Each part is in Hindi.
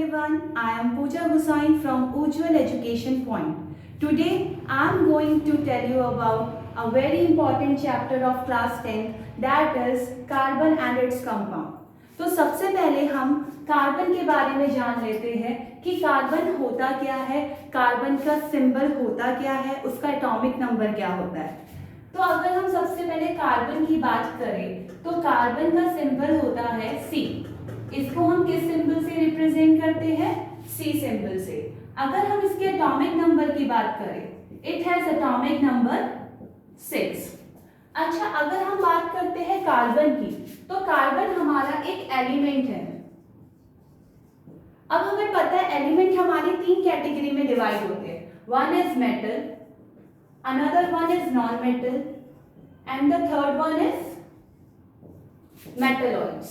everyone, I am Pooja Hussain from Ujjwal Education Point. Today I am going to tell you about a very important chapter of class 10, that is carbon and its compound. तो सबसे पहले हम कार्बन के बारे में जान लेते हैं कि कार्बन होता क्या है, कार्बन का सिंबल होता क्या है, उसका एटॉमिक नंबर क्या होता है। तो अगर हम सबसे पहले कार्बन की बात करें तो कार्बन का सिंबल होता है C। इसको हम किस सिंबल से रिप्रेजेंट करते हैं? C सिंबल से। अगर हम इसके एटॉमिक नंबर की बात करें, इट हैज एटॉमिक नंबर 6। अच्छा, अगर हम बात करते हैं कार्बन की, तो कार्बन हमारा एक एलिमेंट है। अब हमें पता है एलिमेंट हमारी 3 कैटेगरी में डिवाइड होते हैं। One is metal, another one is non metal and the third one is metalloids.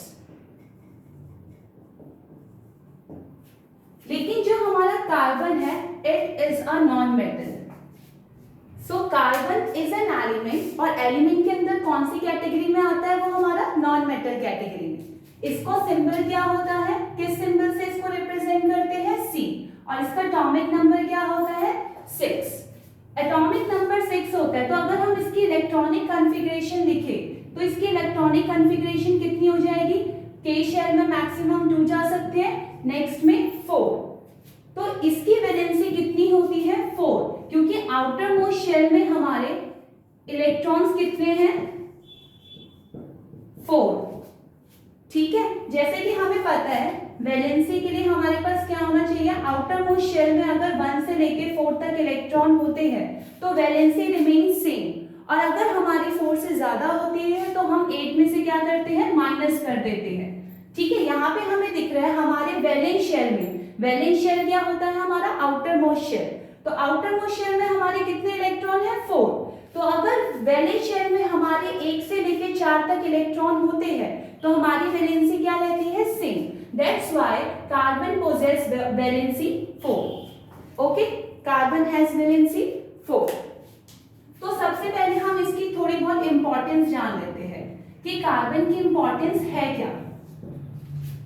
लेकिन जो हमारा कार्बन है, it is a non metal. So carbon is an element, और एलिमेंट के अंदर कौन सी कैटेगरी में आता है? वो हमारा नॉन मेटल कैटेगरी में। इसको सिंबल क्या होता है? किस सिंबल से इसको रिप्रेजेंट करते हैं? C। और इसका एटॉमिक नंबर क्या होता है? 6। एटॉमिक नंबर 6 होता है। तो अगर हम इसकी इलेक्ट्रॉनिक कॉन्फ़िगरेशन लिखें तो इसकी इलेक्ट्रॉनिक कॉन्फ़िगरेशन कितनी हो जाएगी? K शेल में मैक्सिमम 2 जा सकते हैं, नेक्स्ट में 4। तो इसकी वैलेंसी कितनी होती है? 4, क्योंकि आउटर मोस्ट शेल में हमारे इलेक्ट्रॉन्स कितने हैं? 4। ठीक है, जैसे कि हमें पता है वैलेंसी के लिए हमारे पास क्या होना चाहिए? आउटर मोस्ट शेल में अगर 1 से लेके 4 तक इलेक्ट्रॉन होते हैं तो वैलेंसी रिमेन सेम, और अगर हमारी 4 से ज्यादा होती है तो हम 8 में से क्या करते हैं? माइनस कर देते हैं। ठीक है, यहाँ पे हमें दिख रहा है हमारे वैलेंस शेल में, वैलेंस शेल क्या होता है? हमारा आउटर मोस्ट शेल। तो आउटर मोस्ट शेल में हमारे कितने इलेक्ट्रॉन है? 4। तो अगर वैलेंस शेल में हमारे 1 से लेके 4 तक इलेक्ट्रॉन होते हैं तो हमारी वैलेंसी क्या रहती है? Same. That's why carbon possess valency 4। Okay, carbon has valency 4। तो सबसे पहले हम इसकी थोड़ी बहुत इंपॉर्टेंस जान लेते हैं कि कार्बन की इंपॉर्टेंस है क्या।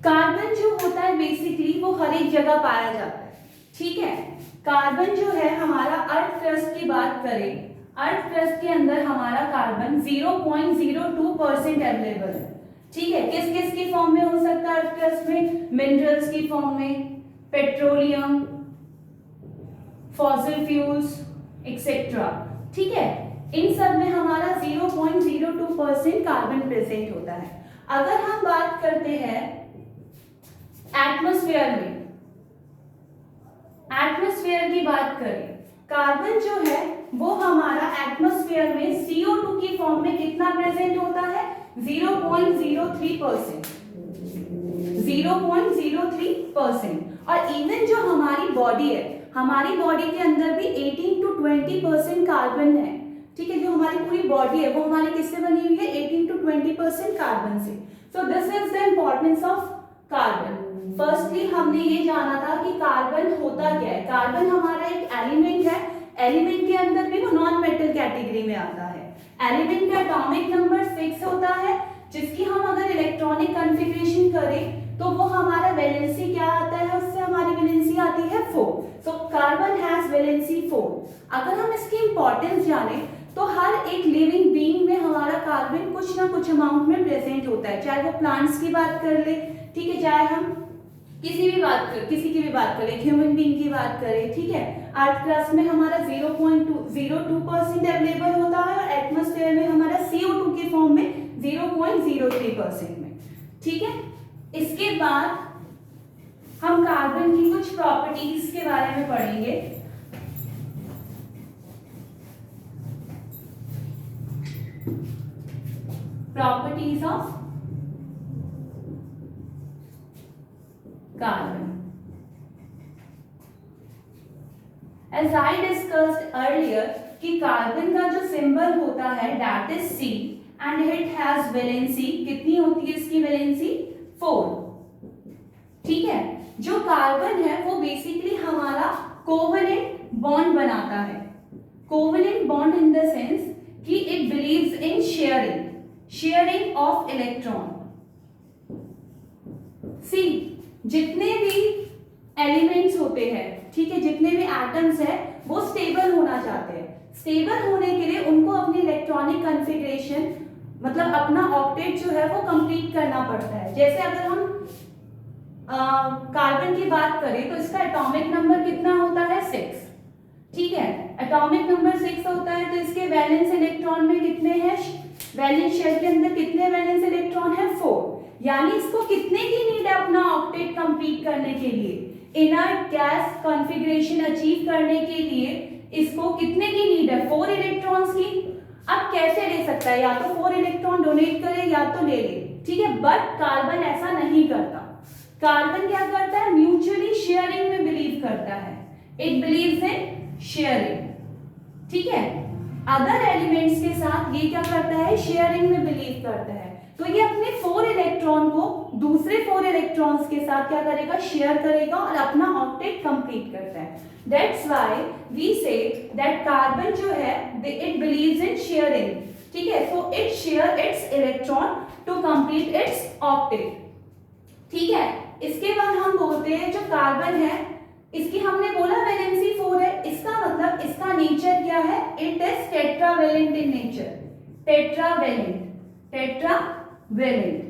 कार्बन जो होता है बेसिकली वो हर एक जगह पाया जाता है। ठीक है, कार्बन जो है हमारा अर्थ क्रस्ट की बात करें, अर्थ क्रस्ट के अंदर हमारा कार्बन 0.02% अवेलेबल है। ठीक है, किस किस की फॉर्म में हो सकता है अर्थ क्रस्ट में? मिनरल्स की फॉर्म में, पेट्रोलियम, फॉसिल फ्यूल्स एक्सेट्रा। ठीक है, इन सब में हमारा 0.02% कार्बन प्रेजेंट होता है। अगर हम बात करते हैं एटमॉस्फेयर में, एटमॉस्फेयर की बात करें, कार्बन जो है वो हमारा एटमॉस्फेयर में CO2 की फॉर्म में कितना प्रेजेंट होता है? 0.03%। 0.03%। और इवन जो हमारी बॉडी है, हमारी बॉडी के अंदर भी 18 to 20% कार्बन है। ठीक है, जो हमारी पूरी बॉडी है वो हमारी किससे बनी हुई है? 18 to 20% कार्बन से। So this is the importance of carbon. Firstly हमने ये जाना था कि कार्बन होता क्या है। कार्बन हमारा एक एलिमेंट है, एलिमेंट के अंदर भी वो नॉन मेटल कैटेगरी में आता है। एलिमेंट का एटॉमिक नंबर 6 होता है, जिसकी हम अगर इलेक्ट्रॉनिक कॉन्फ़िगरेशन करें तो वो हमारा वैलेंसी क्या आता है? उससे हमारी वैलेंसी आती है 4। So carbon has valency 4। अगर हम इसकी इंपॉर्टेंस जाने तो हर एक लिविंग बीइंग में हमारा कार्बन कुछ ना कुछ अमाउंट में प्रेजेंट होता है, चाहे वो प्लांट्स की बात कर ले, ठीक है, चाहे हम किसी की भी बात करें, ह्यूमन बीइंग की बात करें। ठीक है, अर्थ क्रस्ट में हमारा 0.02% अवेलेबल होता है, और एटमॉस्फेयर में हमारा CO2 की फॉर्म में 0.03% में। ठीक है, इसके बाद हम कार्बन की कुछ प्रॉपर्टीज के बारे में पढ़ेंगे। Properties of carbon. As I discussed earlier कि कार्बन का जो सिंबल होता है that is C and it has valency, कितनी होती है इसकी वैलेंसी? 4। ठीक है, जो कार्बन है वो बेसिकली हमारा कोवेलेंट बॉन्ड बनाता है। Covalent bond in the sense कि it believes in sharing of electron. See, जितने भी एलिमेंट्स होते हैं, ठीक है, जितने भी एटम्स है वो स्टेबल होना चाहते हैं। स्टेबल होने के लिए उनको अपनी इलेक्ट्रॉनिक कॉन्फ़िगरेशन मतलब अपना ऑक्टेट जो है वो कंप्लीट करना पड़ता है। जैसे अगर हम कार्बन की बात करें तो इसका एटॉमिक नंबर कितना होता है 6, ठीक है, एटॉमिक नंबर 6 होता है। तो इसके वैलेंस इलेक्ट्रॉन में कितने हैं, वैलेंस शेल के अंदर कितने वैलेंस इलेक्ट्रॉन है 4। यानी इसको कितने की नीड है अपना ऑक्टेट कंप्लीट करने के लिए, इनर्ट गैस कॉन्फ़िगरेशन अचीव करने के लिए इसको कितने की नीड है 4 इलेक्ट्रॉन्स की। अब कैसे ले सकता है, या तो 4 इलेक्ट्रॉन डोनेट करे या तो ले ले, ठीक है, बट कार्बन ऐसा नहीं करता। कार्बन क्या करता है, म्यूचुअली शेयरिंग में बिलीव करता है, इट बिलीव्स इन शेयरिंग, ठीक है, अदर एलिमेंट्स के साथ ये क्या करता है, शेयरिंग में बिलीव करता है। तो ये अपने 4 इलेक्ट्रॉन को दूसरे 4 इलेक्ट्रॉन्स के साथ क्या करेगा, शेयर करेगा और अपना ऑक्टेट कंप्लीट करता है। That's why we say that carbon जो है इट बिलीव्स इन शेयरिंग, ठीक है, so it share its electron to complete its octet, ठीक है। इसके बाद हम बोलते हैं जो कार्बन है इसकी हमने बोला वैलेंसी 4 है, इसका मतलब इसका नेचर क्या है, it is tetravalent in nature, tetravalent, tetravalent,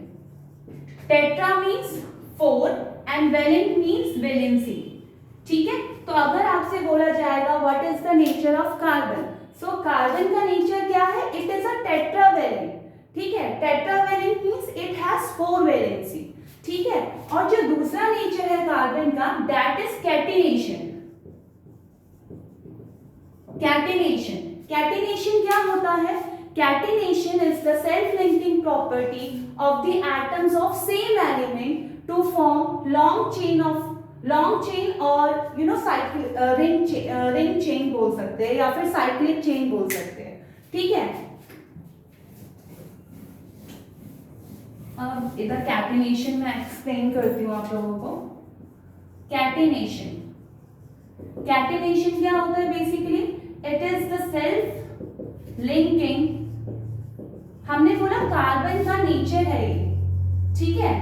tetra means 4 and valent means valency, ठीक है। तो अगर आपसे बोला जाएगा what is the nature of carbon, so carbon का नेचर क्या है, इट इज अ टेट्रावैलेंट, ठीक है, tetravalent means it has 4 valency, ठीक है। और जो दूसरा नेचर है कार्बन का that is catenation, catenation, catenation क्या होता है, catenation is the self linking property of the atoms of same element to form long chain और you know cycle ring chain बोल सकते हैं या फिर साइक्लिक चेन बोल सकते हैं, ठीक है। अब इधर कैटिनेशन में एक्सप्लेन करती हूँ आप लोगों को। कैटिनेशन, कैटिनेशन क्या होता है basically, it is the self linking, हमने बोला कार्बन का नेचर है ये, ठीक है,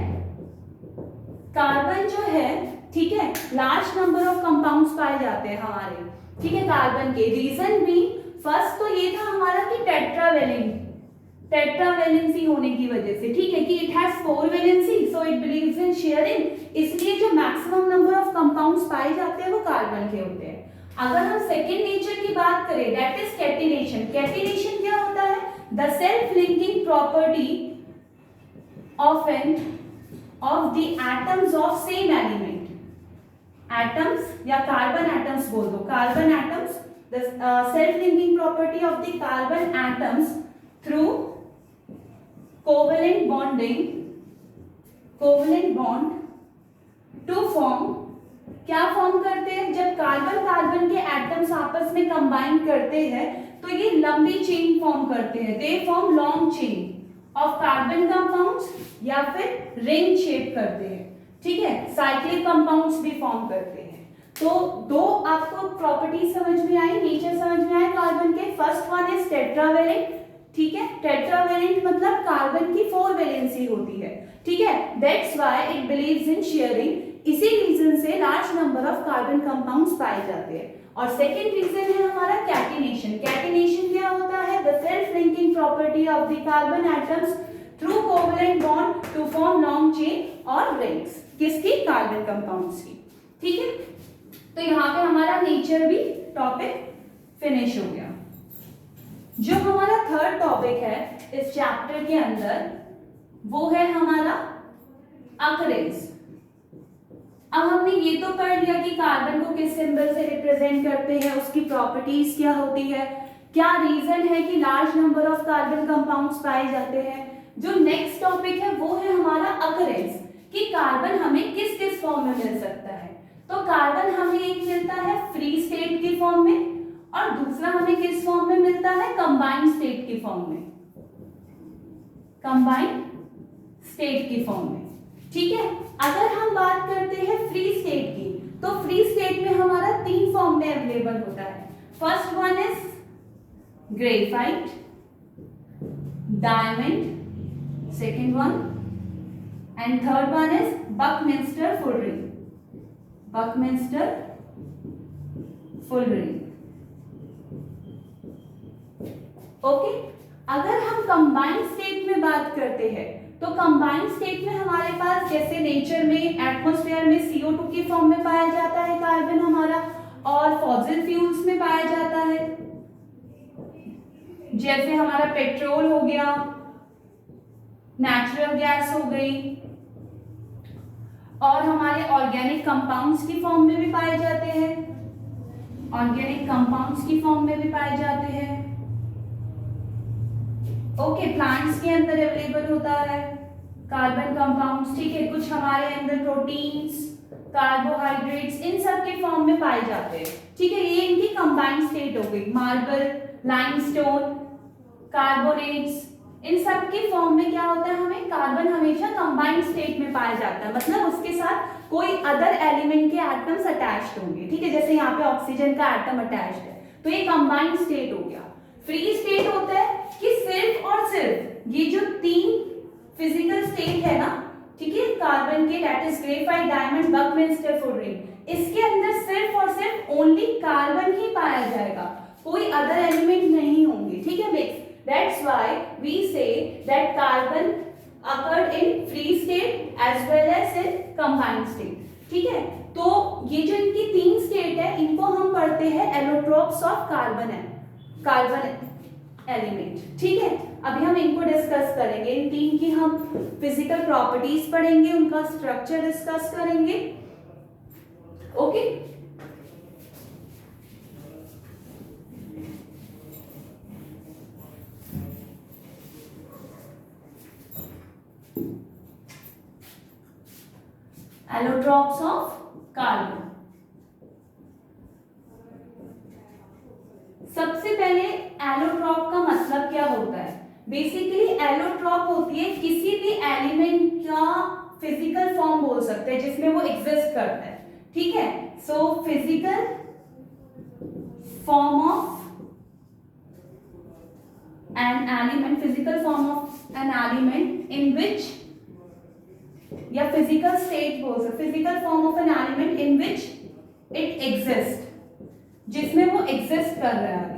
कार्बन जो है, ठीक है, लार्ज नंबर ऑफ कंपाउंड्स पाए जाते हैं हमारे, ठीक है, कार्बन के। रीजन भी फर्स्ट तो ये था हमारा कि टेट्रावैलेंट, टेट्रावैलेंसी होने की वजह से, ठीक है, कि it has 4 valency so it believes in sharing, इसलिए जो मैक्सिमम नंबर ऑफ कंपाउंड्स पाए जाते हैं वो कार्बन के होते हैं। अगर हम सेकेंड नेचर की बात करें दैट इज कैटिनेशन, कैटिनेशन क्या होता है, the self linking property of the atoms of same element, atoms या कार्बन एटम्स बोल दो, carbon atoms, the self linking property of the carbon atoms through covalent bonding, covalent bond to form, क्या फॉर्म करते हैं, जब कार्बन कार्बन के एटम्स आपस में कंबाइन करते हैं तो ये लंबी चेन फॉर्म करते हैं, they form long chain of carbon compounds या फिर रिंग शेप करते हैं, ठीक है, साइक्लिक कंपाउंड्स भी फॉर्म करते हैं। तो दो आपको प्रॉपर्टी समझ में आई, नेचर समझ में आए कार्बन के। फर्स्ट वन इज टेट्रावैलेंट, ठीक है, टेट्रावैलेंट मतलब कार्बन की 4 वैलेंसी होती है, ठीक है, that's why it believes in sharing, इसी रीजन से large number of carbon compounds पाए जाते हैं। और सेकेंड रीजन है हमारा कैटिनेशन, कैटिनेशन क्या होता है, the self linking property of the carbon atoms through covalent bond to form long chain और रिंग्स, किसकी, कार्बन कंपाउंड्स की, ठीक है। तो यहाँ पे हमारा नेचर भी टॉपिक फिनिश हो गया। जो हमारा थर्ड टॉपिक है इस चैप्टर के अंदर वो है हमारा अकरेंस। अब हमने ये तो पढ़ लिया कि कार्बन को किस सिंबल से रिप्रेजेंट करते हैं, उसकी प्रॉपर्टीज क्या होती है, क्या रीजन है कि large number of carbon compounds पाए जाते हैं। जो नेक्स्ट टॉपिक है वो है हमारा अकरेंस, कि कार्बन हमें किस किस फॉर्म में मिल सकता है। तो कार्बन हमें एक मिलता है फ्री स्टेट की फॉर्म में और दूसरा हमें किस फॉर्म में मिलता है, कंबाइंड स्टेट की फॉर्म में, कंबाइंड स्टेट की फॉर्म में, ठीक है। अगर हम बात करते हैं फ्री स्टेट की, तो फ्री स्टेट में हमारा 3 फॉर्म में अवेलेबल होता है। First one is graphite, diamond, second one, and third one is buckminsterfullerene, buckminsterfullerene. Okay, अगर हम कंबाइंड स्टेट में बात करते हैं तो कंबाइंड स्टेट में हमारे पास जैसे नेचर में एटमॉस्फेयर में CO2 के फॉर्म में पाया जाता है कार्बन हमारा, और फॉसिल फ्यूल्स में पाया जाता है, जैसे हमारा पेट्रोल हो गया, नेचुरल गैस हो गई, और हमारे ऑर्गेनिक कंपाउंड्स की फॉर्म में भी पाए जाते हैं, ऑर्गेनिक कंपाउंड्स की फॉर्म में भी पाए जाते हैं। ओके, प्लांट्स के अंदर अवेलेबल होता है कार्बन कंपाउंड्स, ठीक है, कुछ हमारे अंदर प्रोटीन्स, कार्बोहाइड्रेट्स, इन सब के फॉर्म में पाए जाते हैं, ठीक है। ये इनकी कंबाइंड स्टेट हो गई। मार्बल, लाइमस्टोन, कार्बोनेट्स, इन सब के फॉर्म में क्या होता है, हमें कार्बन हमेशा कंबाइंड स्टेट में पाया जाता है, मतलब उसके साथ कोई अदर एलिमेंट के एटम्स अटैच्ड होंगे, ठीक है, जैसे यहाँ पे ऑक्सीजन का एटम अटैच्ड है, तो ये कंबाइंड स्टेट हो गया। फ्री स्टेट होता है कि सिर्फ और सिर्फ ये जो तीन फिजिकल स्टेट है ना, ठीक है, कार्बन के, that is graphite, diamond, buckminsterfullerene, इसके अंदर सिर्फ और सिर्फ ओनली कार्बन ही पाया जाएगा, कोई अदर एलिमेंट नहीं होंगे, ठीक है mix. That's why we say that carbon occurred in free state as well as in combined state, ठीक है। तो ये जो इनकी तीन स्टेट है, इनको हम पढ़ते हैं एलोट्रोप्स ऑफ कार्बन है, कार्बन एलिमेंट, ठीक है। अभी हम इनको डिस्कस करेंगे, इन तीन की हम फिजिकल प्रॉपर्टीज पढ़ेंगे, उनका स्ट्रक्चर डिस्कस करेंगे। Okay, allotropes of carbon. सबसे पहले एलोट्रॉप का मतलब क्या होता है? बेसिकली एलोट्रॉप होती है किसी भी एलिमेंट का फिजिकल फॉर्म बोल सकते हैं जिसमें वो एग्जिस्ट करता है, ठीक है। So physical form of an element, physical form of an element in which, या फिजिकल स्टेट बोल सकते, physical form of an element in which it exist, जिसमें वो एग्जिस्ट कर रहा है,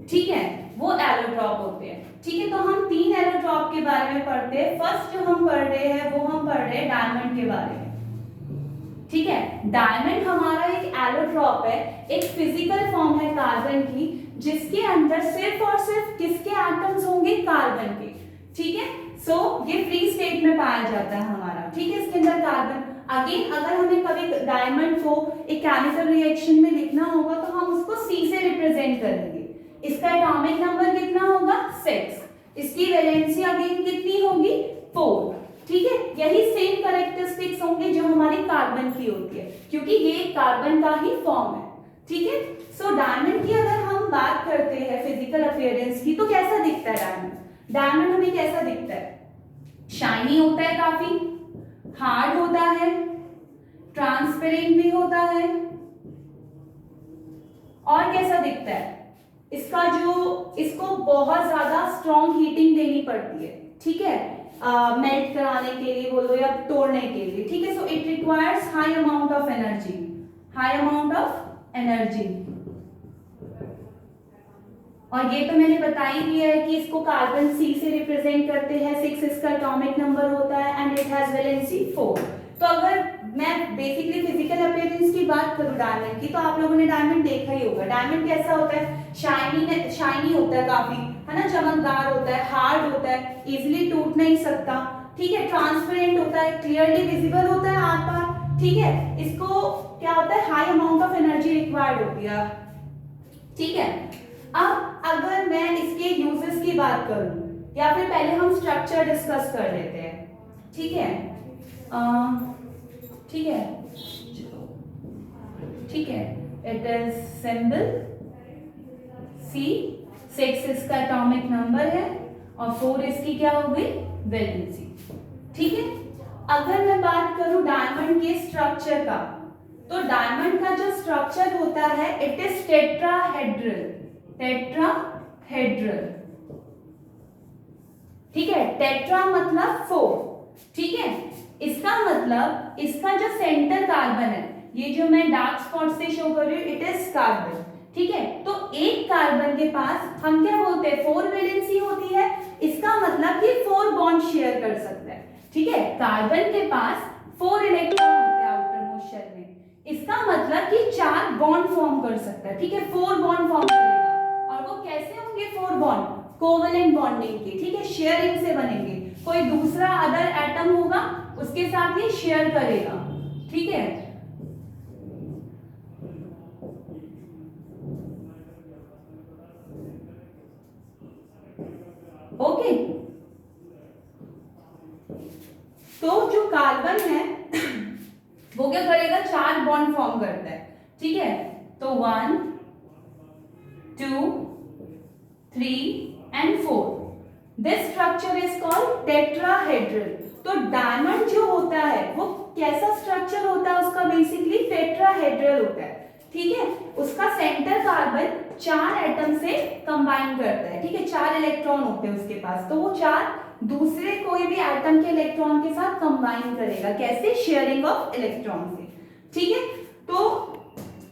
ठीक है, वो एलोट्रॉप होते हैं, ठीक है। तो हम तीन एलोट्रॉप के बारे में पढ़ते हैं। फर्स्ट जो हम पढ़ रहे हैं वो हम पढ़ रहे हैं डायमंड के बारे में, ठीक है। डायमंड हमारा एक एलोट्रॉप है, एक फिजिकल फॉर्म है कार्बन की, जिसके अंदर सिर्फ और सिर्फ किसके एटम्स होंगे, कार्बन के, ठीक है। सो ये फ्री स्टेट में पाया जाता है हमारा, ठीक है, इसके अंदर कार्बन। अगेन अगर हमें कभी डायमंड को एक केमिकल रिएक्शन में लिखना होगा तो हम उसको C से रिप्रेजेंट करेंगे। इसका एटॉमिक नंबर कितना होगा, 6, इसकी वैलेंसी अगेन कितनी होगी, 4, ठीक है। यही सेम कैरेक्टरिस्टिक्स होंगे जो हमारी कार्बन की होती है, क्योंकि ये कार्बन का ही फॉर्म है, ठीक है। सो डायमंड की अगर हम बात करते हैं फिजिकल अपीयरेंस की, तो कैसा दिखता है डायमंड? डायमंड हमें कैसा दिखता है? शाइनी होता है, काफी हार्ड होता है, ट्रांसपेरेंट भी होता है, और कैसा दिखता है? इसका जो, इसको बहुत ज्यादा स्ट्रॉन्ग हीटिंग देनी पड़ती है, ठीक है, मेल्ट कराने के लिए बोलो या तोड़ने के लिए, ठीक है। So it requires high amount of energy, high amount of energy. और ये तो मैंने बता ही दिया है कि इसको कार्बन C से रिप्रेजेंट करते हैं, 6 इसका एटॉमिक नंबर होता है, एंड इट हैज वैलेंसी 4। तो अगर मैं बेसिकली फिजिकल अपीयरेंस की बात करूं डायमंड की, तो आप लोगों ने डायमंड देखा ही होगा। डायमंड कैसा होता है? शाइनी होता है काफी, है ना, चमकदार होता है, हार्ड होता है, इजिली टूट नहीं सकता, ठीक है, ट्रांसपेरेंट होता है, क्लियरली विजिबल होता है आर पार, ठीक है। इसको क्या होता है, high amount of energy required होती है, ठीक है। अब अगर मैं इसके यूजेस की बात करूं, या फिर पहले हम स्ट्रक्चर डिस्कस कर लेते हैं, ठीक है, ठीक है, ठीक है। इट इज सिंबल C, 6 इसका एटॉमिक नंबर है, और 4 इसकी क्या हो गई, वैलेंसी, ठीक है। अगर मैं बात करूं डायमंड के स्ट्रक्चर का, तो डायमंड का जो स्ट्रक्चर होता है, इट इज टेट्राहेड्रल, टेट्राहेड्रल, ठीक है। टेट्रा मतलब 4, ठीक है। इसका मतलब इसका जो सेंटर कार्बन है, ये जो मैं डार्क स्पॉट से शो कर रही हूँ इट इज कार्बन, ठीक है। तो एक कार्बन के पास हम क्या बोलते हैं 4 वैलेंसी होती है, इसका मतलब कि 4 बॉन्ड शेयर कर सकता है, ठीक है। कार्बन के पास 4 इलेक्ट्रॉन होते हैं आउटर मोस्ट शेल में, इसका मतलब कि 4 बॉन्ड फॉर्म कर सकता है, ठीक है। 4 बॉन्ड फॉर्म करेगा और वो कैसे होंगे 4 बॉन्ड, कोवेलेंट बॉन्डिंग के, ठीक है, शेयरिंग से बनेंगे। कोई दूसरा अदर एटम होगा उसके साथ ये शेयर करेगा, ठीक है। ओके, तो जो कार्बन है वो क्या करेगा 4 बॉन्ड फॉर्म करता है, ठीक है। तो 1 2 3 and 4, this structure is called tetrahedral. तो डायमंड जो होता है वो कैसा स्ट्रक्चर होता है उसका, बेसिकली टेट्राहेड्रल होता है, ठीक है। उसका सेंटर कार्बन 4 एटम से कंबाइन करता है, ठीक है, 4 इलेक्ट्रॉन होते हैं उसके पास, तो वो 4 दूसरे कोई भी एटम के इलेक्ट्रॉन के साथ कंबाइन करेगा, कैसे, शेयरिंग ऑफ इलेक्ट्रॉन से, ठीक है। तो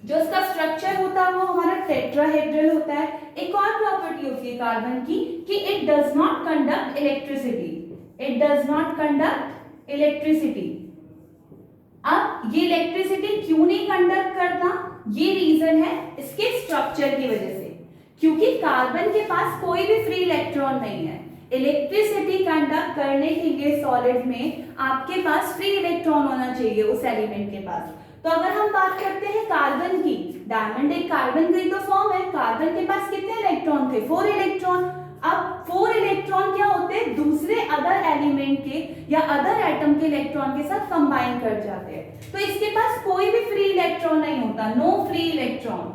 जो इसका स्ट्रक्चर होता है वो हमारा टेट्राहेड्रल होता है। एक और प्रॉपर्टी होती है कार्बन की कि it does not conduct electricity, it does not conduct electricity. अब ये इलेक्ट्रिसिटी क्यों नहीं कंडक्ट करता, ये रीजन है इसके स्ट्रक्चर की वजह से, क्योंकि कार्बन के पास कोई भी फ्री इलेक्ट्रॉन नहीं है। इलेक्ट्रिसिटी कंडक्ट करने के लिए सॉलिड में आपके पास फ्री इलेक्ट्रॉन होना चाहिए उस एलिमेंट के पास। तो अगर हम बात करते हैं कार्बन की, डायमंड एक कार्बन का ही तो फॉर्म है, कार्बन के पास कितने इलेक्ट्रॉन थे, 4 इलेक्ट्रॉन। अब 4 इलेक्ट्रॉन क्या होते हैं, दूसरे अदर एलिमेंट के या अदर एटम के इलेक्ट्रॉन के साथ कंबाइन कर जाते हैं, तो इसके पास कोई भी फ्री इलेक्ट्रॉन नहीं होता, नो फ्री इलेक्ट्रॉन।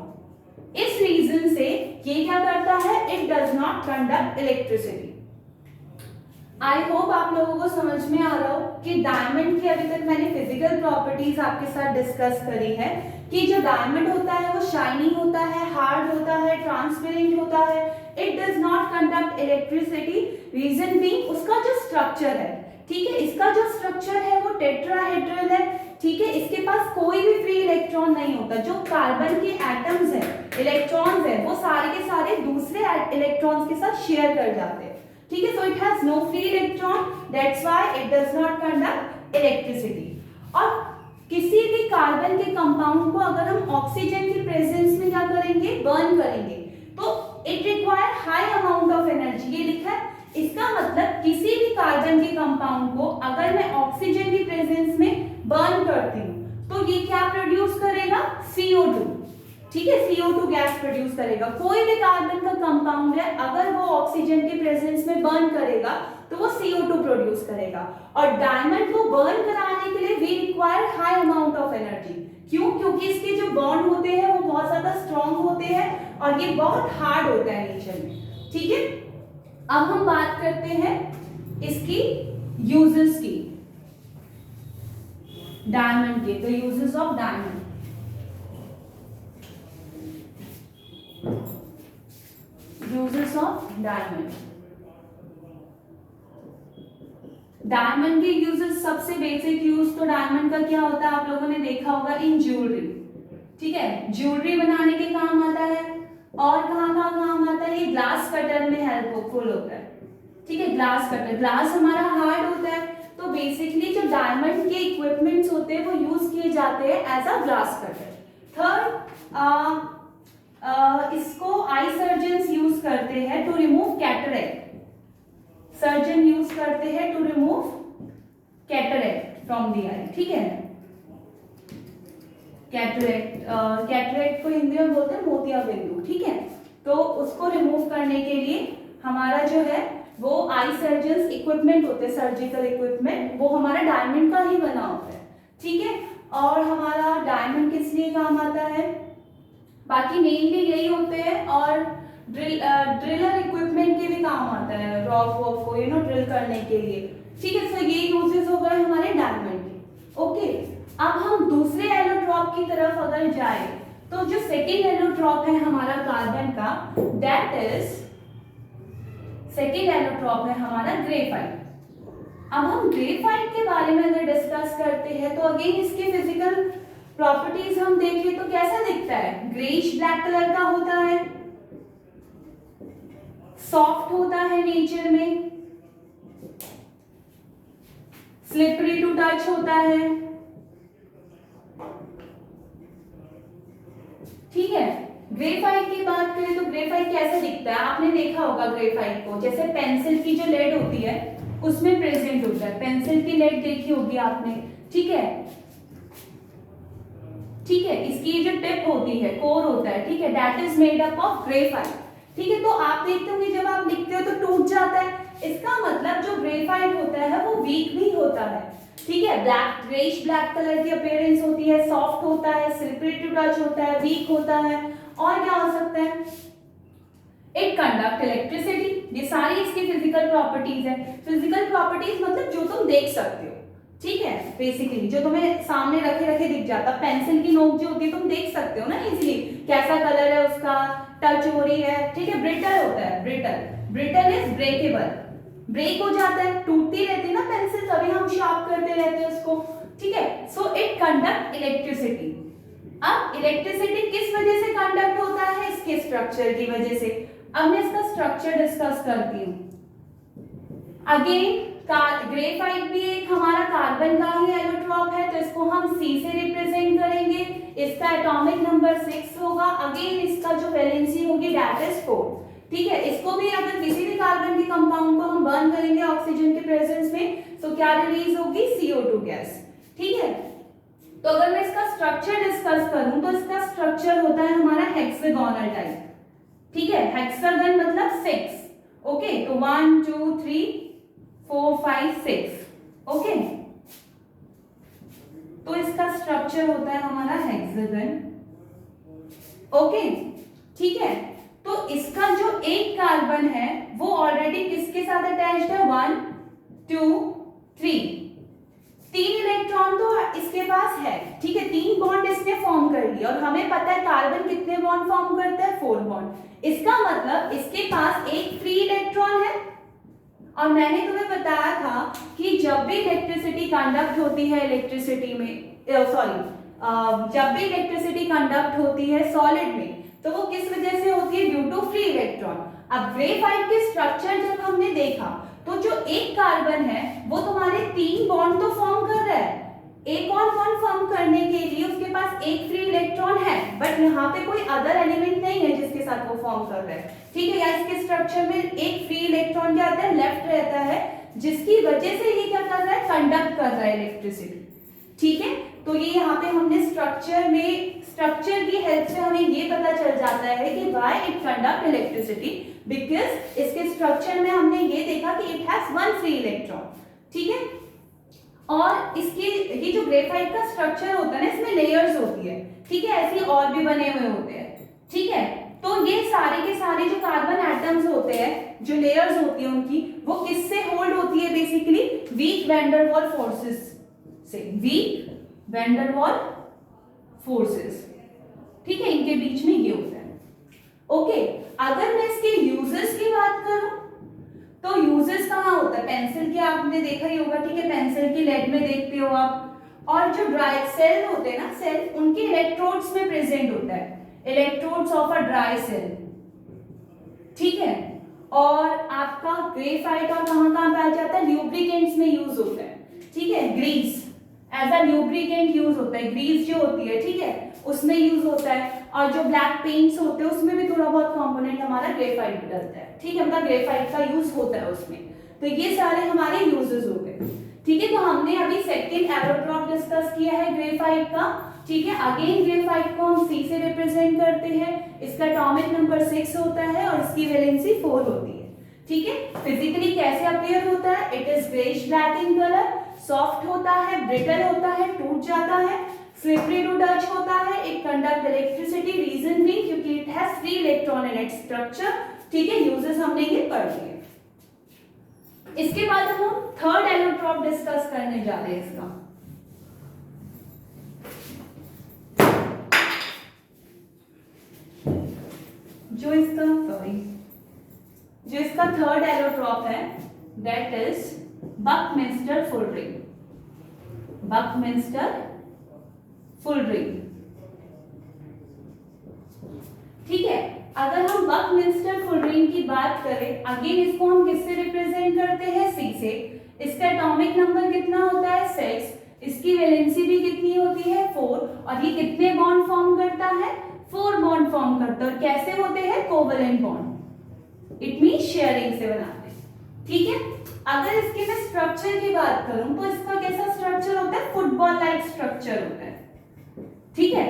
इस रीजन से ये क्या करता है, it does not conduct electricity. I hope आप लोगों को समझ में आ रहा हो कि डायमंड की अभी तक मैंने फिजिकल प्रॉपर्टीज आपके साथ डिस्कस करी है कि जो डायमंड होता है वो शाइनी होता है, हार्ड होता है, ट्रांसपेरेंट होता है, it does not conduct electricity. Reason being उसका जो स्ट्रक्चर है, ठीक है, इसका जो स्ट्रक्चर है वो टेट्राहेड्रल है, ठीक है, इसके पास कोई भी फ्री इलेक्ट्रॉन नहीं होता। जो कार्बन के एटम्स है, इलेक्ट्रॉन्स है, वो सारे के सारे दूसरे इलेक्ट्रॉन्स के साथ शेयर कर जाते हैं, ठीक है। So it has no free electron, that's why it does not conduct electricity. और किसी भी कार्बन के कंपाउंड को अगर हम ऑक्सीजन की प्रेजेंस में क्या करेंगे, बर्न करेंगे, तो it require high amount of energy, ये लिखा है। इसका मतलब किसी भी कार्बन के कंपाउंड को अगर मैं ऑक्सीजन की प्रेजेंस में बर्न करती हूँ तो ये क्या प्रोड्यूस करेगा, CO2, ठीक है, CO2 गैस प्रोड्यूस करेगा। कोई भी कार्बन का कंपाउंड है अगर वो ऑक्सीजन के प्रेजेंस में बर्न करेगा तो वो CO2 प्रोड्यूस करेगा। और डायमंड को बर्न कराने के लिए we require high amount of energy. क्यों, क्योंकि इसके जो बॉन्ड होते हैं वो बहुत ज्यादा स्ट्रॉन्ग होते हैं और ये बहुत हार्ड होता है नेचर में, ठीक है। अब हम बात करते हैं इसकी यूजेस की, डायमंड के, the uses of diamond. Uses of diamond, diamond के यूजेस, सबसे बेसिक यूज तो डायमंड का क्या होता है आप लोगों ने देखा होगा, इन ज्वेलरी, ठीक है, ज्वेलरी बनाने के काम आता है। और कहाँ कहाँ काम आता है, ये ग्लास कटर में हेल्पफुल होता है, ठीक है। ग्लास कटर, ग्लास हमारा हार्ड होता है, तो बेसिकली जो डायमंड के इक्विपमेंट्स होते हैं वो यूज किए जाते हैं as a glass cutter. Third, इसको आई सर्जन्स यूज करते हैं to remove cataract, surgeon use करते हैं to remove cataract from the eye, ठीक है। कैटरेक्ट, कैटरेक्ट को हिंदी में बोलते हैं मोतिया बिंदु, ठीक है। तो उसको रिमूव करने के लिए हमारा जो है वो आई सर्जन्स इक्विपमेंट होते हैं, सर्जिकल इक्विपमेंट, वो हमारा डायमंड का ही बना होता है, ठीक है। और हमारा डायमंड किस लिए काम आता है, बाकी मेनली यही होते हैं। और ड्रिलर इक्विपमेंट के भी काम आता है, रॉक वॉक को ड्रिल करने के लिए, ठीक है। सो ये यूजेस हो गए हमारे डायमंड के। ओके, अब हम दूसरे एलोट्रॉप की तरफ अगर जाए तो जो सेकेंड एलोट्रॉप है हमारा कार्बन का, दैट इज, सेकेंड एलोट्रॉप है हमारा ग्रेफाइट। अब हम ग्रेफाइट के बारे में अगर डिस्कस करते हैं तो अगेन इसके फिजिकल प्रॉपर्टीज हम देखें तो कैसा दिखता है, ग्रेइश ब्लैक कलर का होता है, सॉफ्ट होता है नेचर में, स्लिपरी टू टच होता है, ठीक है। ग्रेफाइट की बात करें तो ग्रेफाइट कैसे दिखता है, आपने देखा होगा ग्रेफाइट को, जैसे पेंसिल की जो लेड होती है उसमें प्रेजेंट होता है, पेंसिल की लेड देखी होगी आपने, ठीक है, ठीक है, इसकी जो टिप होती है, कोर होता है, ठीक है, that is made up of graphite, ठीक है। तो आप देखते होंगे जब आप लिखते हो तो टूट जाता है, इसका मतलब जो ग्रेफाइट होता है वो वीक भी होता है, ठीक है, ब्लैक ग्रेइश ब्लैक कलर की अपीयरेंस होती है, सॉफ्ट होता है, स्लिपरी टू टच होता है, वीक होता है, और क्या हो सकता है, इट कंडक्ट इलेक्ट्रिसिटी, ये सारी इसकी फिजिकल प्रॉपर्टीज है। फिजिकल प्रॉपर्टीज मतलब जो तुम देख सकते हो, ठीक है, बेसिकली जो तुम्हें सामने रखे रखे दिख जाता, पेंसिल की नोक जो होती है तुम देख सकते हो ना इजीली, कैसा कलर है उसका, टच हो रही है, ठीक है, ब्रिटल होता है, ब्रिटल इज ब्रेकेबल, ब्रेक हो जाता है, टूटती रहती है ना पेंसिल, तभी हम शार्प करते रहते हैं उसको, ठीक है। So it conduct electricity. अब इलेक्ट्रिसिटी किस वजह से कंडक्ट होता है, इसके स्ट्रक्चर की वजह से। अब मैं इसका स्ट्रक्चर डिस्कस करती हूँ। अगेन ग्रेफाइट भी एक हमारा कार्बन का ही एलोट्रॉप है, तो इसको हम C से रिप्रेजेंट करेंगे, इसका एटॉमिक नंबर 6 होगा, अगेन इसका जो वैलेंसी होगी दैट इज 4, ठीक है। इसको भी अगर किसी भी कार्बन के कंपाउंड को हम बर्न करेंगे ऑक्सीजन के प्रेजेंस में तो क्या रिलीज होगी, CO2 गैस, ठीक है। तो अगर मैं इसका स्ट्रक्चर डिस्कस करूं तो इसका स्ट्रक्चर होता है हमारा हेक्सागोनल टाइप, ठीक है, हेक्सागन मतलब 6, ओके, तो 1 2 3 4 5 6, ओके, तो इसका स्ट्रक्चर होता है हमारा हेक्सागन, ओके, ठीक है। तो इसका जो एक कार्बन है वो ऑलरेडी किसके साथ अटैच्ड है, 1 2 3, 3 इलेक्ट्रॉन तो इसके पास है, ठीक है, 3 बॉन्ड इसने फॉर्म कर लिया, और हमें पता है कार्बन कितने बॉन्ड फॉर्म करता है, 4 बॉन्ड, इसका मतलब इसके पास एक फ्री इलेक्ट्रॉन है। और मैंने तुम्हें बताया था कि जब भी इलेक्ट्रिसिटी कंडक्ट होती है इलेक्ट्रिसिटी में, जब भी इलेक्ट्रिसिटी कंडक्ट होती है सॉलिड में तो वो किस वजह से होती है, ड्यू टू फ्री इलेक्ट्रॉन। अब ग्रेफाइट के स्ट्रक्चर जब हमने देखा तो जो एक कार्बन है वो तुम्हारे 3 बॉन्ड तो फॉर्म कर रहा है, एक और बॉन्ड फॉर्म करने के लिए उसके पास एक फ्री इलेक्ट्रॉन है, बट यहाँ पे कोई अदर एलिमेंट नहीं है जिसके साथ वो फॉर्म कर रहा है, ठीक है। या इसके स्ट्रक्चर में एक फ्री इलेक्ट्रॉन क्या आता है, लेफ्ट रहता है, जिसकी वजह से ये क्या कर रहा है, कंडक्ट कर रहा है इलेक्ट्रिसिटी, ठीक है। तो ये यहाँ पे हमने स्ट्रक्चर की हेल्प से हमें ये पता चल जाता है कि why it conduct electricity, because इसके स्ट्रक्चर में हमने ये देखा कि इट हैज 1 फ्री इलेक्ट्रॉन, ठीक है। और इसके ये जो ग्रेफाइट का स्ट्रक्चर होता है ना, इसमें लेयर्स होती है, ठीक है, ऐसे और भी बने हुए होते हैं, ठीक है। तो ये सारे के सारे जो कार्बन एटम्स होते हैं, जो लेयर्स होती है उनकी, वो किससे होल्ड होती है, बेसिकली वीक वैन डर वाल फोर्सेस से, वीक वैन डर वाल फोर्सेस, ठीक है, इनके बीच में ये होता है, ओके। अगर मैं इसके यूजेस की बात करूं तो यूजेस कहाँ होता है, पेंसिल की आपने देखा ही होगा, ठीक है, पेंसिल की लेड में देखते हो आप, और जो ड्राई सेल होते हैं ना, सेल उनके इलेक्ट्रोड्स में प्रेजेंट होता है, electrodes of a dry cell, ठीक है। और आपका ग्रेफाइट और कहाँ कहाँ पाया जाता है, ल्यूब्रिकेंट्स में यूज होता है, ठीक है, grease as a lubricant use होता है, ग्रीस जो होती है, ठीक है, उसमें यूज होता है। और जो ब्लैक पेंट्स होते हैं उसमें भी थोड़ा बहुत कंपोनेंट हमारा ग्रेफाइट डलता है, ठीक है, मतलब ग्रेफाइट का यूज होता है उसमें। तो ये सारे हमारे यूजेस हो गए, ठीक है। तो हमने अभी सेकंड एलोट्रॉप डिस्कस किया है ग्रेफाइट का, ठीक है। अगेन ग्रेफाइट को हम C से रिप्रेजेंट करते हैं, इसका एटॉमिक नंबर 6 होता है और इसकी वैलेंसी 4 होती है, ठीक है। फिजिकली कैसे अपीयर होता है, it is greyish black in colour, soft होता है, ब्रिटल होता है, टूट जाता है, स्लिपरी टू टच होता है, इट कंडक्ट इलेक्ट्रिसिटी, रीजन भी क्योंकि it has free electron in its structure, ठीक है। यूजेस हमने ये पढ़ लिए। इसके बाद हम थर्ड एलोट्रॉप डिस्कस करने जा रहे हैं इसका, जो इसका थर्ड एलोट्रॉप है that is buckminsterfullerene, Buckminster फुलरिंग। ठीक है, अगर हम बकमिंस्टर फुलरिंग की बात करें, अगेन इसको हम किससे रिप्रेजेंट करते हैं? C से। इसका एटॉमिक नंबर कितना होता है? 6। इसकी वैलेंसी भी कितनी होती है? 4। और ये कितने बॉन्ड फॉर्म करता है? 4 बॉन्ड फॉर्म करता है। और कैसे होते हैं? Covalent bond, it mean sharing से बनाते हैं। ठीक है, अगर इसके मैं स्ट्रक्चर की बात करूं तो इसका कैसा स्ट्रक्चर होता है? फुटबॉल लाइक स्ट्रक्चर होता है। ठीक है,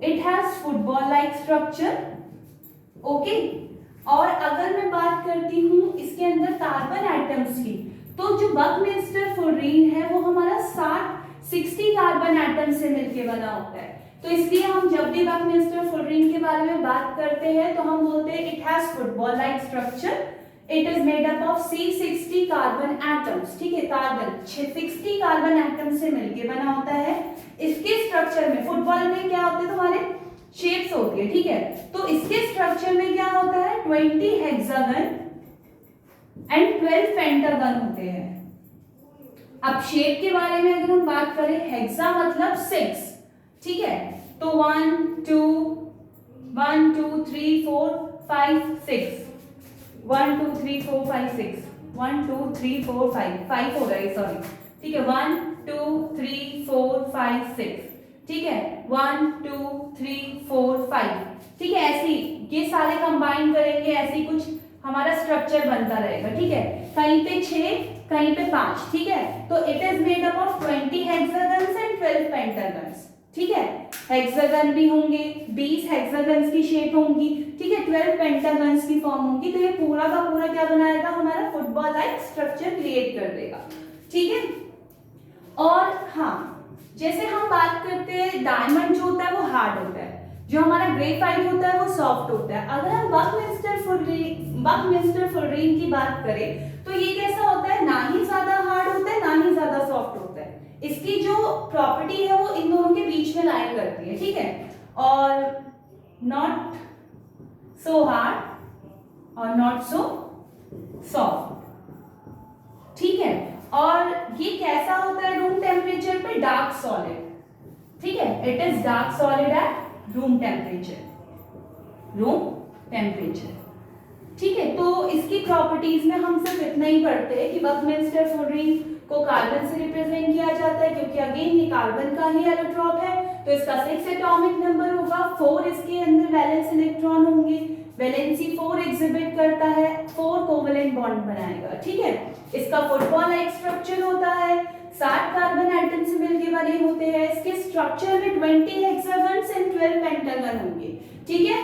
it has football like structure. Okay, और अगर मैं बात करती हूं इसके अंदर कार्बन एटम्स की, तो जो बकमिंस्टर फुलरिन है वो हमारा 60 कार्बन एटम से मिलके बना होता है। तो इसलिए हम जब भी बकमिंस्टर फुलरिन के बारे में बात करते हैं तो हम बोलते हैं it has football like structure, it is made up of 60 carbon atoms. ठीक है, कार्बन 60 कार्बन एटम से मिलके बना होता है। इसके स्ट्रक्चर में, फुटबॉल में क्या होते हैं तुम्हारे? शेप्स होती है। ठीक है, तो इसके स्ट्रक्चर में क्या होता है? 20 हेक्सागन एंड 12 पेंटागन होते हैं। अब शेप के बारे में अगर हम बात करें, हेक्सा मतलब 6। ठीक है, तो 1 2 3 4 5 6, 1 2 3 4 5 6, 1 2 3 4 5 हो रहा है, सॉरी। ठीक है, 1 2 3 4 5 6। ठीक है, 1 2 3 4 5। ठीक है, ऐसे ये सारे कंबाइन करेंगे, ऐसे कुछ हमारा स्ट्रक्चर बनता रहेगा। ठीक है, कहीं पे 6, कहीं पे 5। ठीक है, तो it is made up of 20 hexagons and 12 pentagons. ठीक है, हेक्सागन भी होंगे, 20 हेक्सागन्स की शेप होंगी। ठीक है, 12 पेंटागन्स की फॉर्म होगी। तो ये पूरा का पूरा क्या बनाएगा? हमारा फुटबॉल लाइक स्ट्रक्चर क्रिएट कर देगा। ठीक है, और हाँ, जैसे हम बात करते हैं डायमंड जो होता है वो हार्ड होता है, जो हमारा ग्रेफाइट होता है वो सॉफ्ट होता है। अगर हम बकमिंस्टर फुलरिन की बात करें तो ये कैसा होता है? ना ही ज्यादा हार्ड होता है, ना ही ज्यादा सॉफ्ट होता है। इसकी जो प्रॉपर्टी है वो इन दोनों के बीच में लाइन करती है। ठीक है, और नॉट सो हार्ड और नॉट सो सॉफ्ट। ठीक है, और ये कैसा होता है? रूम टेम्परेचर पे डार्क सॉलिड। ठीक है, it is dark solid at room temperature. ठीक है, तो इसकी प्रॉपर्टीज में हम सिर्फ इतना ही पढ़ते हैं कि बकमिंस्टर फुलरिन को कार्बन से रिप्रेजेंट किया जाता है, क्योंकि अगेन ये कार्बन का ही एलोट्रॉप है, तो इसका 6 एटॉमिक नंबर होगा। 4 इसके अंदर वैलेंस इलेक्ट्रॉन होंगे, वैलेंसी 4 एग्जिबिट करता है, 4 कोवेलेंट बॉन्ड बनाएगा। ठीक है, इसका फुटबॉल लाइक स्ट्रक्चर होता है, 60 कार्बन एटम से मिलकर बने होते हैं। इसके स्ट्रक्चर में 20 हेक्सागन्स एंड 12 पेंटागन होंगे। ठीक है,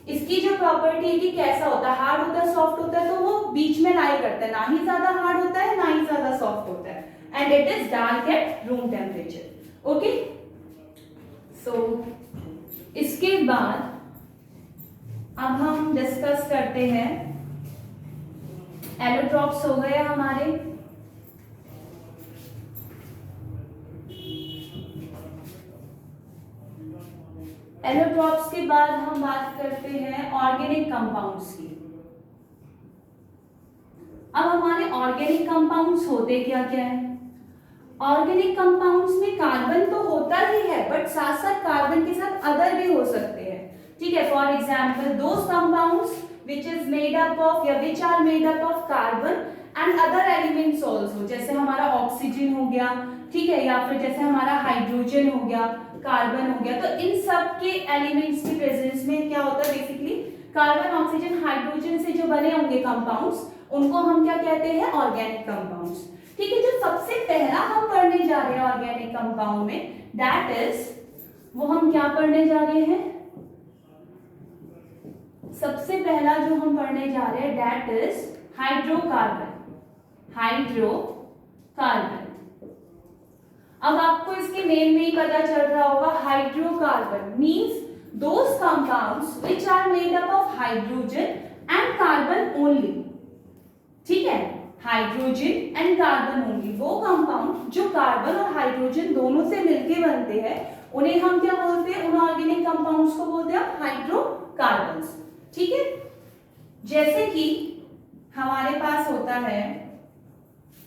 इसकी जो प्रॉपर्टी है कि कैसा होता है? हार्ड होता है, सॉफ्ट होता है, तो वो बीच में लाई करता है, ना ही ज्यादा हार्ड होता है, ना ही ज्यादा सॉफ्ट होता है। And it is dark at room temperature. Okay, so इसके बाद अब हम डिस्कस करते हैं, एलोट्रॉप्स हो गए हमारे। एलोट्रॉप्स के बाद हम बात करते हैं ऑर्गेनिक कंपाउंड्स की। अब हमारे ऑर्गेनिक कंपाउंड्स होते क्या क्या है? ऑर्गेनिक कंपाउंड्स में कार्बन तो होता ही है, बट साथ साथ कार्बन के साथ अदर भी हो सकते हैं। ठीक है, for example those compounds which is made up of या which are made up of carbon and other elements also, जैसे हमारा ऑक्सीजन हो गया, ठीक है, या फिर जैसे हमारा हाइड्रोजन हो गया, कार्बन हो गया। तो इन सब के एलिमेंट्स की प्रेजेंस में क्या होता है? बेसिकली कार्बन, ऑक्सीजन, हाइड्रोजन से जो बने होंगे कंपाउंड्स, उनको हम क्या कहते हैं? Organic compounds. ठीक है, जो सबसे पहला हम पढ़ने जा रहे हैं ऑर्गेनिक कंपाउंड में, दैट इज, वो हम क्या पढ़ने जा रहे हैं? सबसे पहला जो हम पढ़ने जा रहे हैं दैट इज हाइड्रोकार्बन। अब आपको इसके नेम में ही पता चल रहा होगा, hydrocarbon means those compounds which are made up of hydrogen and carbon only. ठीक है, हाइड्रोजन एंड कार्बन ओनली, वो कंपाउंड जो कार्बन और हाइड्रोजन दोनों से मिलके बनते हैं, उन्हें हम क्या बोलते हैं? उन ऑर्गेनिक कंपाउंड्स को बोलते हैं हाइड्रोकार्बन्स। ठीक है, जैसे कि हमारे पास होता है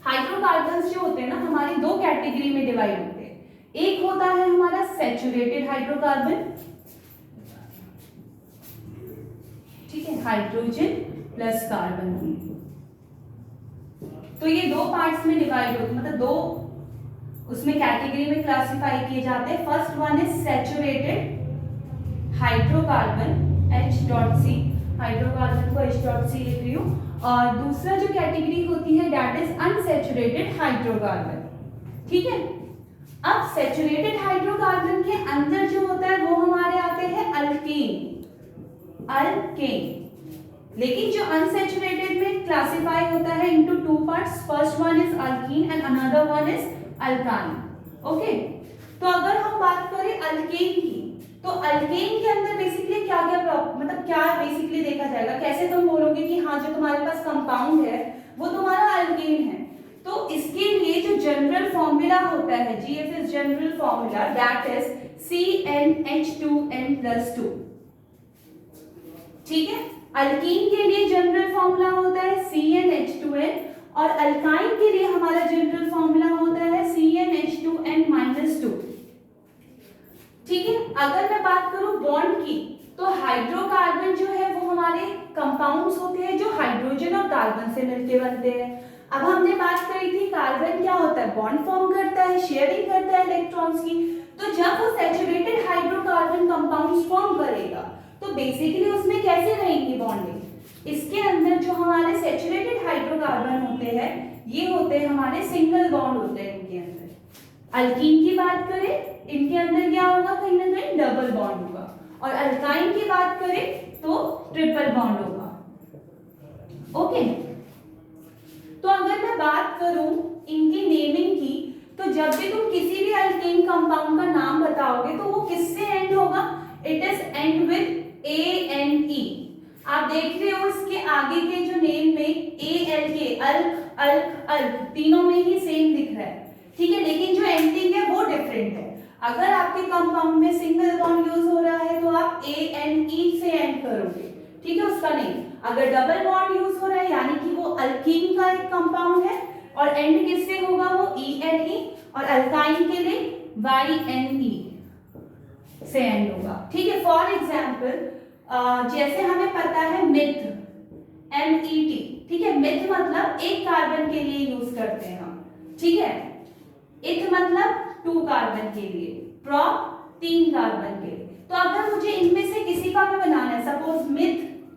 हाइड्रोकार्बन्स जो होते हैं ना, हमारी दो कैटेगरी में डिवाइड होते हैं। एक होता है हमारा सैचुरेटेड हाइड्रोकार्बन, ठीक है, हाइड्रोजन प्लस कार्बन। तो ये दो पार्ट्स में डिवाइड होते, मतलब दो उसमें कैटेगरी में क्लासिफाई किए जाते हैं। First one is saturated hydrocarbon H.C, hydrocarbon को H.C लिख रही हूँ। और दूसरा जो कैटेगरी होती है दैट इज अनसैचुरेटेड हाइड्रोकार्बन, ठीक है। अब सैचुरेटेड हाइड्रोकार्बन के अंदर जो होता है वो हमारे आते हैं अल्केन, लेकिन जो अनसैचुरेटेड में क्लासिफाई होता है into two parts, first one is alkyne and another one is alkyne, okay. तो अगर हम बात करें अल्केन की, तो अल्केन के अंदर बेसिकली क्या क्या मतलब क्या बेसिकली देखा जाएगा, कैसे तुम बोलोगे कि हाँ जो तुम्हारे पास कंपाउंड है वो तुम्हारा अल्केन है। तो इसके लिए जो जनरल फॉर्मूला होता है, GFS general formula that is CnH2n+2, ठीक है। अल्कीन के लिए जनरल फॉर्मूला होता है CnH2n और अल्काइन के लिए हमारा जनरल फॉर्मूला होता है CnH2n-2, ठीक है। अगर मैं बात करूं बॉन्ड की, तो हाइड्रोकार्बन जो है वो हमारे कंपाउंड्स होते हैं जो हाइड्रोजन और कार्बन से मिलके बनते हैं। अब हमने बात करी थी कार्बन क्या होता है, बॉन्ड फॉर्म करता है, शेयरिंग करता है इलेक्ट्रॉन्स की। तो जब वो सैचुरेटेड हाइड्रोकार्बन कंपाउंड्स फॉर्म करेगा तो बेसिकली उसमें कैसे रहेंगी बॉन्डिंग, इसके अंदर जो हमारे सैचुरेटेड हाइड्रोकार्बन होते हैं ये होते हैं हमारे सिंगल बॉन्ड होते हैं इनके अंदर। अल्कीन की बात करें इनके अंदर क्या होगा, कहीं ना कहीं डबल बॉन्ड होगा, और अल्काइन की बात करें तो ट्रिपल बॉन्ड होगा, ओके। तो अगर मैं बात करूं इनकी नेमिंग की, तो जब भी तुम किसी भी अल्केन कंपाउंड का नाम बताओगे तो वो किससे एंड होगा, it is and with ANE। आप देख रहे हो इसके आगे के जो नेम में ALK, अल्क अल्क अल्क तीनों में ही सेम दिख रहा है, ठीक है, लेकिन जो एंडिंग है वो डिफरेंट है। अगर आपके कंपाउंड में सिंगल बॉन्ड यूज हो रहा है तो आप ANE से एंड करोगे, ठीक है, उसका नेम। अगर डबल बॉन्ड यूज हो रहा है यानी कि वो अल्कीन का एक कंपाउंड है और एंड किससे होगा, वो ENE, और अल्काइन के लिए YNE से एंड होगा, ठीक है। फॉर एग्जाम्पल जैसे हमें पता है मिथ, MET, ठीक है, मिथ मतलब एक कार्बन के लिए यूज करते हैं हम, ठीक है। इथ मतलब 2 कार्बन के लिए, प्रोप 3 कार्बन के लिए। तो अगर मुझे इनमें से किसी का भी बनाना है, सपोज मिथ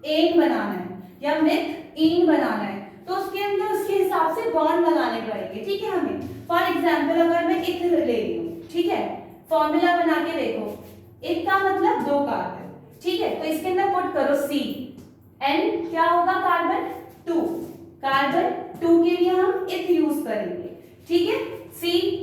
एन बनाना है या मिथ इन बनाना है, तो उसके अंदर उसके हिसाब से बॉन्ड लगाने पड़ेंगे, ठीक है हमें। फॉर एग्जाम्पल अगर मैं इथ ले रही हूँ, ठीक है, फॉर्मूला बना के देखो, इथ का मतलब 2 कार्बन, ठीक है, तो इसके अंदर पुट करो C, N क्या होगा, कार्बन 2, कार्बन 2 के लिए हम इथ यूज करेंगे, ठीक है, C